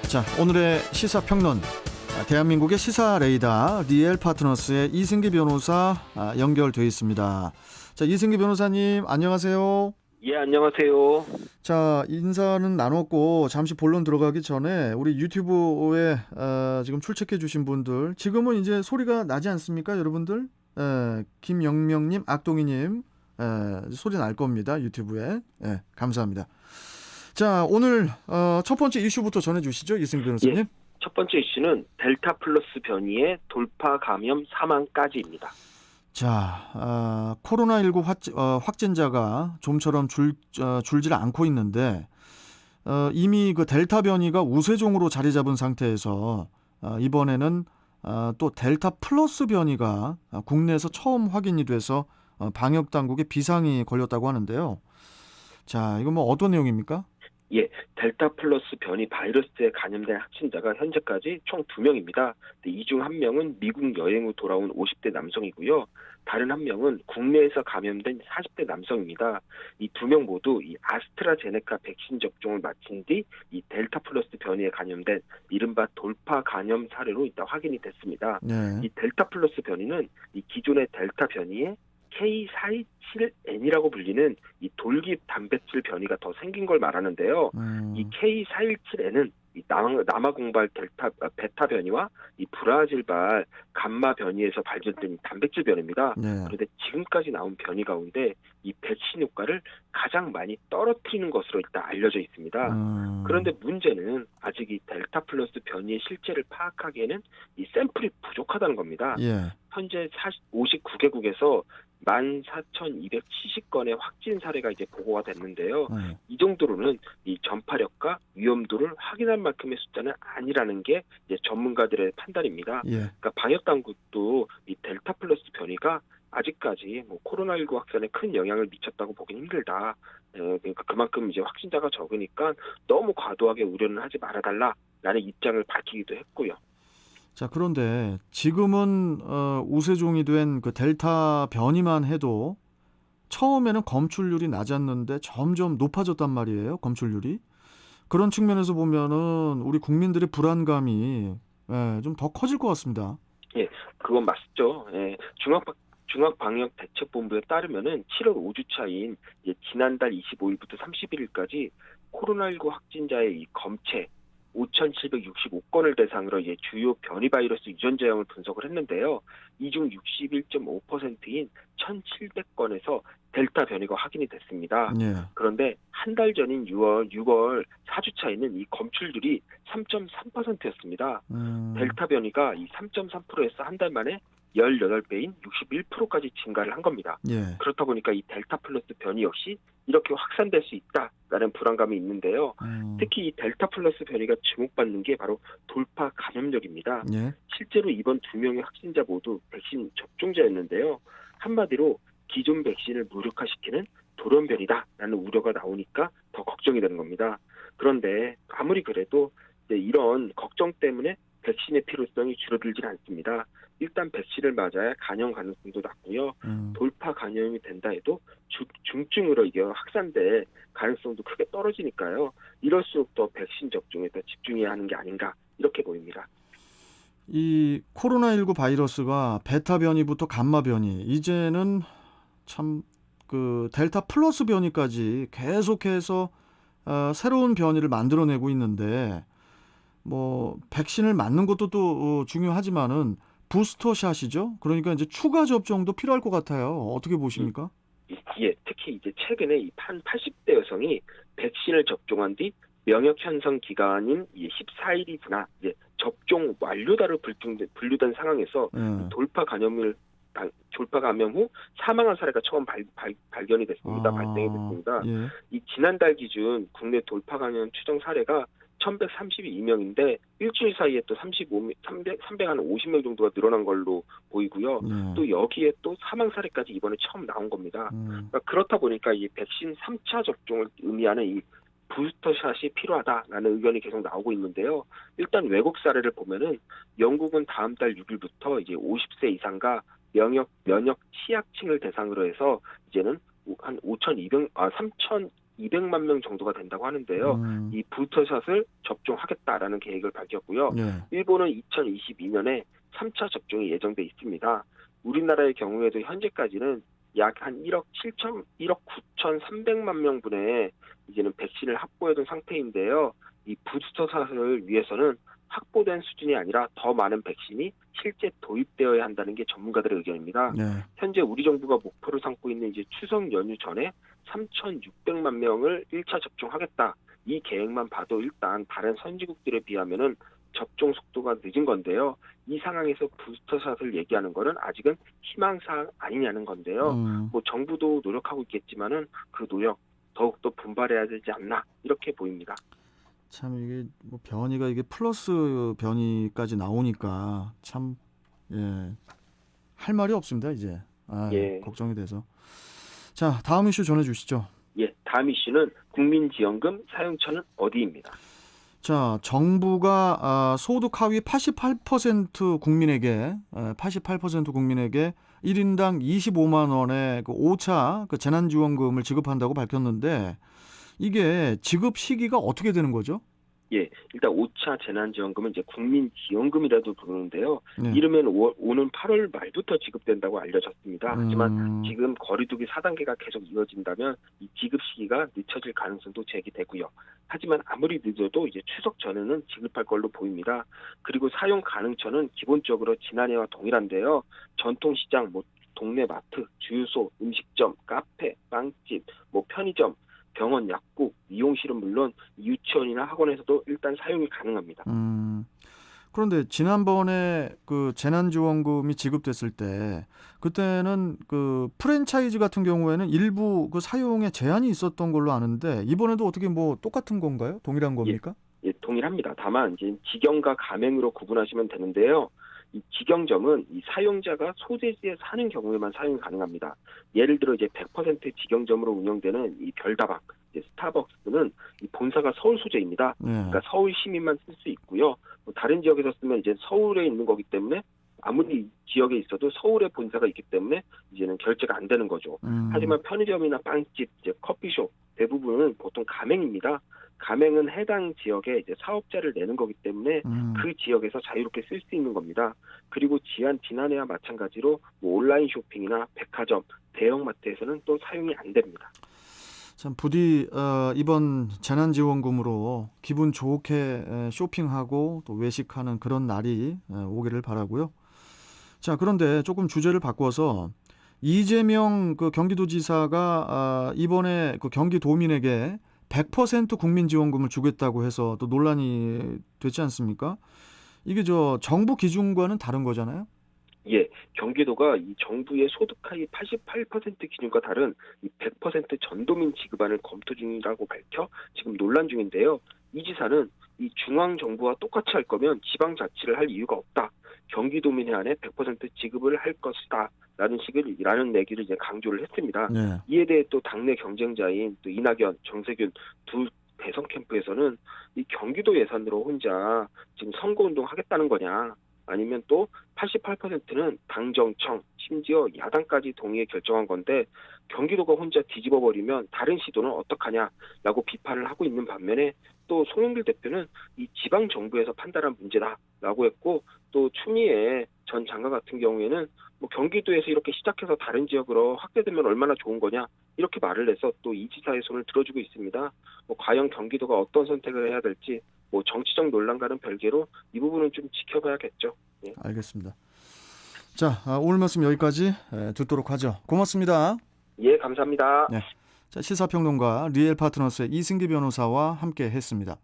자, 오늘의 시사평론, 대한민국의 시사 레이더 리엘 파트너스의 이승기 변호사 연결돼 있습니다. 자, 이승기 변호사님 안녕하세요. 예, 안녕하세요. 자, 인사는 나눴고 잠시 본론 들어가기 전에 우리 유튜브에 지금 출첵해 주신 분들, 지금은 이제 소리가 나지 않습니까, 여러분들? 김영명님, 악동이님 소리 날 겁니다, 유튜브에. 감사합니다. 자, 오늘 첫 번째 이슈부터 전해주시죠, 이승기 변호사님. 예, 첫 번째 이슈는 델타 플러스 변이의 돌파 감염 사망까지입니다. 자, 코로나19 확진자가 좀처럼 줄질 않고 있는데 이미 그 델타 변이가 우세종으로 자리 잡은 상태에서 이번에는 또 델타 플러스 변이가 국내에서 처음 확인이 돼서 방역 당국에 비상이 걸렸다고 하는데요. 자, 이건 뭐 어떤 내용입니까? 예, 델타 플러스 변이 바이러스에 감염된 확진자가 현재까지 총 2명입니다. 이 중 1명은 미국 여행 후 돌아온 50대 남성이고요. 다른 1명은 국내에서 감염된 40대 남성입니다. 이 2명 모두 이 아스트라제네카 백신 접종을 마친 뒤 이 델타 플러스 변이에 감염된 이른바 돌파 감염 사례로 일단 확인이 됐습니다. 네. 이 델타 플러스 변이는 이 기존의 델타 변이에 K417N이라고 불리는 이 돌깃 단백질 변이가 더 생긴 걸 말하는데요. 이 K417N은 이 남아 공발 베타 변이와 이 브라질발 감마 변이에서 발견된 단백질 변이입니다. 네. 그런데 지금까지 나온 변이 가운데 이 백신 효과를 가장 많이 떨어뜨리는 것으로 일단 알려져 있습니다. 그런데 문제는 아직 이 델타 플러스 변이의 실체를 파악하기에는 이 샘플이 부족하다는 겁니다. 예. 현재 59개국에서 14,270건의 확진 사례가 이제 보고가 됐는데요. 이 정도로는 이 전파력과 위험도를 확인할 만큼의 숫자는 아니라는 게 이제 전문가들의 판단입니다. 예. 그러니까 방역 당국도 이 델타 플러스 변이가 아직까지 뭐 코로나19 확산에 큰 영향을 미쳤다고 보기는 힘들다. 그러니까 그만큼 이제 확진자가 적으니까 너무 과도하게 우려는 하지 말아달라라는 입장을 밝히기도 했고요. 자, 그런데 지금은 우세종이 된 그 델타 변이만 해도 처음에는 검출률이 낮았는데 점점 높아졌단 말이에요, 검출률이. 그런 측면에서 보면은 우리 국민들의 불안감이 좀 더 커질 것 같습니다. 예, 그건 맞죠. 예, 중앙방역대책본부에 따르면은 7월 5주차인 지난달 25일부터 31일까지 코로나19 확진자의 이 검체 5,765건을 대상으로 이제 주요 변이 바이러스 유전 제형을 분석을 했는데요. 이 중 61.5%인 1,700건에서 델타 변이가 확인이 됐습니다. 예. 그런데 한 달 전인 6월 4주차에는 이 검출률이 3.3%였습니다. 델타 변이가 이 3.3%에서 한 달 만에 18배인 61%까지 증가를 한 겁니다. 예. 그렇다 보니까 이 델타 플러스 변이 역시 이렇게 확산될 수 있다라는 불안감이 있는데요. 특히 이 델타 플러스 변이가 주목받는 게 바로 돌파 감염력입니다. 예. 실제로 이번 2명의 확진자 모두 백신 접종자였는데요. 한마디로 기존 백신을 무력화시키는 돌연변이다라는 우려가 나오니까 더 걱정이 되는 겁니다. 그런데 아무리 그래도 이런 걱정 때문에 백신의 필요성이 줄어들질 않습니다. 일단 백신을 맞아야 감염 가능성도 낮고요. 돌파 감염이 된다 해도 중증으로 이게 확산될 가능성도 크게 떨어지니까요. 이럴수록 더 백신 접종에 더 집중해야 하는 게 아닌가 이렇게 보입니다. 이 코로나19 바이러스가 베타 변이부터 감마 변이, 이제는 참 그 델타 플러스 변이까지 계속해서 새로운 변이를 만들어내고 있는데, 뭐 백신을 맞는 것도 또 중요하지만은 부스터샷이죠. 그러니까 이제 추가 접종도 필요할 것 같아요. 어떻게 보십니까? 예, 특히 이제 최근에 이 80대 여성이 백신을 접종한 뒤 면역 형성 기간인 14일이 지나 이제 접종 완료다로 분류된 상황에서 돌파 감염 후 사망한 사례가 처음 발견이 됐습니다. 발생이 됐습니다. 예. 이 지난달 기준 국내 돌파 감염 추정 사례가 1,132명인데 일주일 사이에 또 350명 정도가 늘어난 걸로 보이고요. 또 여기에 또 사망 사례까지 이번에 처음 나온 겁니다. 그러니까 그렇다 보니까 이 백신 3차 접종을 의미하는 이 부스터샷이 필요하다라는 의견이 계속 나오고 있는데요. 일단 외국 사례를 보면은 영국은 다음 달 6일부터 이제 50세 이상과 면역 취약층을 대상으로 해서 이제는 한 3,200 200만 명 정도가 된다고 하는데요. 음. 이 부스터샷을 접종하겠다라는 계획을 밝혔고요. 네. 일본은 2022년에 3차 접종이 예정돼 있습니다. 우리나라의 경우에도 현재까지는 약 한 1억 9,300만 명분의 이제는 백신을 확보해둔 상태인데요. 이 부스터샷을 위해서는 확보된 수준이 아니라 더 많은 백신이 실제 도입되어야 한다는 게 전문가들의 의견입니다. 네. 현재 우리 정부가 목표로 삼고 있는 이제 추석 연휴 전에 3,600만 명을 1차 접종하겠다. 이 계획만 봐도 일단 다른 선진국들에 비하면은 접종 속도가 늦은 건데요. 이 상황에서 부스터샷을 얘기하는 거는 아직은 희망사항 아니냐는 건데요. 뭐 정부도 노력하고 있겠지만은 그 노력 더욱더 분발해야 되지 않나 이렇게 보입니다. 참 이게 뭐 변이가 이게 플러스 변이까지 나오니까 참 예. 할 말이 없습니다, 이제. 예. 걱정이 돼서. 자, 다음 이슈 전해 주시죠. 예, 다음 이슈는 국민지원금 사용처는 어디입니다. 자, 정부가 소득 하위 88% 국민에게 88% 국민에게 1인당 25만 원의 그 5차 그 재난지원금을 지급한다고 밝혔는데 이게 지급 시기가 어떻게 되는 거죠? 예, 일단 5차 재난지원금은 이제 국민지원금이라도 부르는데요. 네. 이르면 오는 8월 말부터 지급된다고 알려졌습니다. 하지만 지금 거리두기 4단계가 계속 이어진다면 이 지급 시기가 늦춰질 가능성도 제기되고요. 하지만 아무리 늦어도 이제 추석 전에는 지급할 걸로 보입니다. 그리고 사용 가능처는 기본적으로 지난해와 동일한데요. 전통시장, 뭐 동네 마트, 주유소, 음식점, 카페, 빵집, 뭐 편의점, 병원, 약국, 미용실은 물론 유치원이나 학원에서도 일단 사용이 가능합니다. 그런데 지난번에 그 재난지원금이 지급됐을 때 그때는 그 프랜차이즈 같은 경우에는 일부 그 사용에 제한이 있었던 걸로 아는데 이번에도 어떻게 뭐 똑같은 건가요? 동일한 겁니까? 예, 동일합니다. 다만 이제 직영과 가맹으로 구분하시면 되는데요. 이 직영점은 이 사용자가 소재지에 사는 경우에만 사용이 가능합니다. 예를 들어 이제 100% 직영점으로 운영되는 이 별다방, 이제 스타벅스는 이 본사가 서울 소재입니다. 네. 그러니까 서울 시민만 쓸 수 있고요. 뭐 다른 지역에서 쓰면 이제 서울에 있는 거기 때문에 아무리 지역에 있어도 서울에 본사가 있기 때문에 이제는 결제가 안 되는 거죠. 하지만 편의점이나 빵집, 이제 커피숍 대부분은 보통 가맹입니다. 가맹은 해당 지역에 이제 사업자를 내는 거기 때문에 그 지역에서 자유롭게 쓸 수 있는 겁니다. 그리고 지난해와 마찬가지로 뭐 온라인 쇼핑이나 백화점, 대형마트에서는 또 사용이 안 됩니다. 참 부디 이번 재난지원금으로 기분 좋게 쇼핑하고 또 외식하는 그런 날이 오기를 바라고요. 자, 그런데 조금 주제를 바꿔서 이재명 그 경기도지사가 이번에 그 경기도민에게 100% 국민지원금을 주겠다고 해서 또 논란이 됐지 않습니까? 이게 저 정부 기준과는 다른 거잖아요? 예, 경기도가 이 정부의 소득 하위 88% 기준과 다른 이 100% 전도민 지급안을 검토 중이라고 밝혀 지금 논란 중인데요. 이 지사는 이 중앙 정부와 똑같이 할 거면 지방 자치를 할 이유가 없다. 경기도민에 한해 100% 지급을 할 것이다. 라는 얘기를 이제 강조를 했습니다. 네. 이에 대해 또 당내 경쟁자인 또 이낙연, 정세균 두 대선 캠프에서는 이 경기도 예산으로 혼자 지금 선거운동 하겠다는 거냐. 아니면 또 88%는 당정청, 심지어 야당까지 동의해 결정한 건데 경기도가 혼자 뒤집어버리면 다른 시도는 어떡하냐라고 비판을 하고 있는 반면에 또 송영길 대표는 이 지방정부에서 판단한 문제다라고 했고 또 추미애 전 장관 같은 경우에는 뭐 경기도에서 이렇게 시작해서 다른 지역으로 확대되면 얼마나 좋은 거냐 이렇게 말을 해서 또 이 지사의 손을 들어주고 있습니다. 뭐 과연 경기도가 어떤 선택을 해야 될지 뭐 정치적 논란과는 별개로 이 부분은 좀 지켜봐야겠죠. 예. 알겠습니다. 자, 오늘 말씀 여기까지 듣도록 하죠. 고맙습니다. 예, 감사합니다. 네. 자, 시사평론가 리엘파트너스의 이승기 변호사와 함께 했습니다.